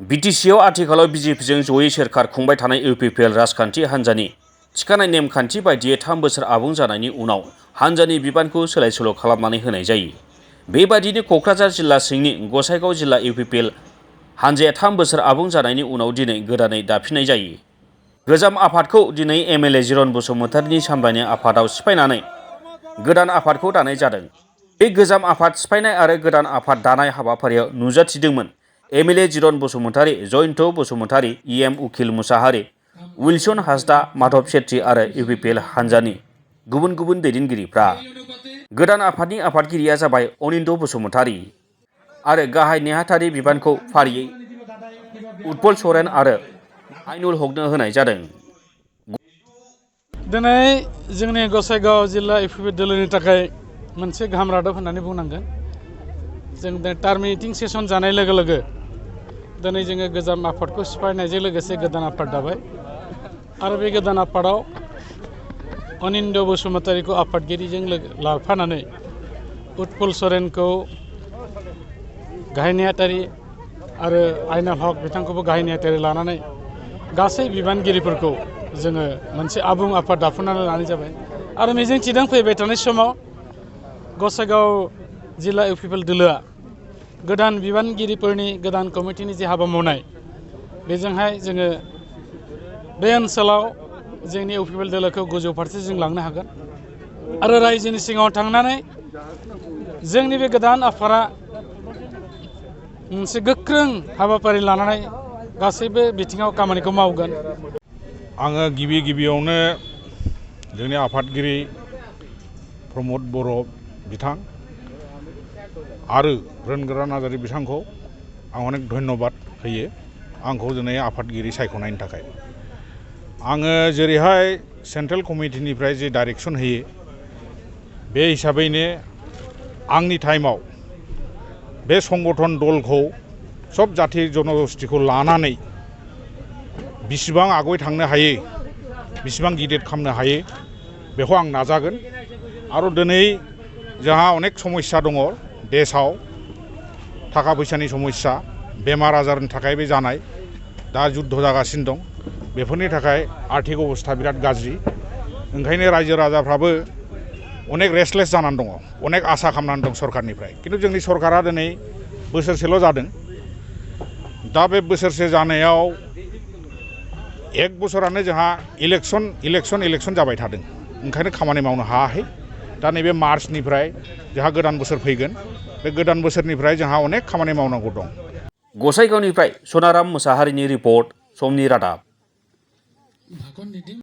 बिटिसिआव आथिखालाव बिजेपिजों जयै सोरखार खुंबाय थानाय इउपिपिएल राजखान्थि हान्जानि थिखानाय नेमखान्थि बायदियै 3 बोसोर आबुं जानायनि उनाव हान्जानि बिबानखौ सोलाय-सोल' खालामनानै होनाय जायो। बेबायदिनो क'क्राझार जिल्ला सिंनि गसाइगाव जिल्ला इउपिपिएल हान्जाया 3 बोसोर आबुं जानायनि उनाव दिनै गोदानै दाफिननाय जायो। गोजाम आफादखौ दिनै एमएलए जिरन बसुमतारीनि सामलायनाय आफादाव सिफायनानै गोदान आफादखौ दानाय जादों। बे गोजाम आफाद सिफायनाय आरो गोदान आफाद दानाय हाबाफारियाव नुजाथिदोंमोन MLA Jiron Basumatary, Jayanta Basumatary, EM Ukhil Mushahary, Wilson Hasda, Madhav Chetri आरो इउपिपिएल हान्जानि गुबुन गुबुन दैदेनगिरिफ्रा। गोदान आफादनि आफादगिरिया जाबाय अनिन्द बसुमतारी आरो गाहाय नेहाथारि बिबानखौ फारियै उत्पल सरेन आरो आइनुल हकनो होनाय जादों। दिनै जोंनि गसाइगाव जिल्ला इउपिपिएल दोलोनि थाखाय मोनसे गाहाम रादाब होननानै बुंनांगोन। जों टार्म मिटिं सेसन जानाय लोगो लोगो दिनै जोङो गोजाम आफादखौ सिफायनायजों लोगोसे गोदान आफाद दाबाय आरो बे गोदान आफादाव अनिन्द बसुमतारीखौ आफादगिरिजों लाफानानै उत्पल सरेनखौ गाहाय नेहाथारि आरो आइनुल हक बिथांखौबो गाहाय नेहाथारि लानानै गासै बिबानगिरिफोरखौ जोङो मोनसे आबुं आफाद दाफुंनानै लानाय जाबाय आरो मिजिंथिदों फैबाय थानाय समाव गसाइगाव जिल्ला इउपिपिएल दोलोआ गोदान बिबानगिरिफोरनि गोदान कमिटिनि जे हाबा मावनाय बेजोंहाय जोङो बे ओनसोलाव जोंनि इउपिपिएल दोलोखौ गोजौ फारसे जों लांनो हागोन आरो रायजोनि सिगाङाव थांनानै जोंनि बे गोदान आफादा मोनसे गोख्रों हाबाफारि लानानै गासैबो बिथिङाव खामानिखौ मावगोन। आङो गिबियावनो जोंनि आफादगिरि प्रमद बर' बिथां आरो रोनगोरा नार्जारि बिथांखौ आं अनेक धन्यबाद होयो आंखौ दिनै आफादगिरि सायख'नायनि थाखाय। आङो जेरैहाय सेन्ट्रेल कमिटिनिफ्राय जे डाइरेक्सन होयो बे हिसाबैनो आंनि टाइमाव बे संगठन दलखौ सब जाथि जनगोष्ठीखौ लानानै बिसिबां आगय थांनो हायो बिसिबां गिदिर खालामनो हायो बेखौ आं नाजागोन। आरो दिनै जोंहा अनेक समस्या दङ देशआव, थाखा फैसानि समस्या, बेमार आजारनि थाखाय बे जानाय, दा जुद्ध जागासिनो दं, बेफोरनि थाखाय आर्थिक अबस्था बिराद गाज्रि। ओंखायनो रायजो राजाफ्राबो अनेक रेस्टलेस जानानै दङ, अनेक आसा खालामनानै दं सरकारनिफ्राय। खिन्थु जोंनि सरकारा दिनै बोसोरसेल' जादों। दा बे बोसोरसे जानायाव 1 बोसोरानो जोंहा इलेक्सन जाबाय थादों। ओंखायनो खामानि मावनो हायाखै। दा नैबे मार्चनिफ्राय जोंहा गोदान बोसोर फैगोन। बे गोदान बोसोरनिफ्राय जोंहा अनेक खामानि मावनांगौ दं। गसाइगावनिफ्राय सनाराम मुसाहारिनि रिपर्ट, समनि रादाब।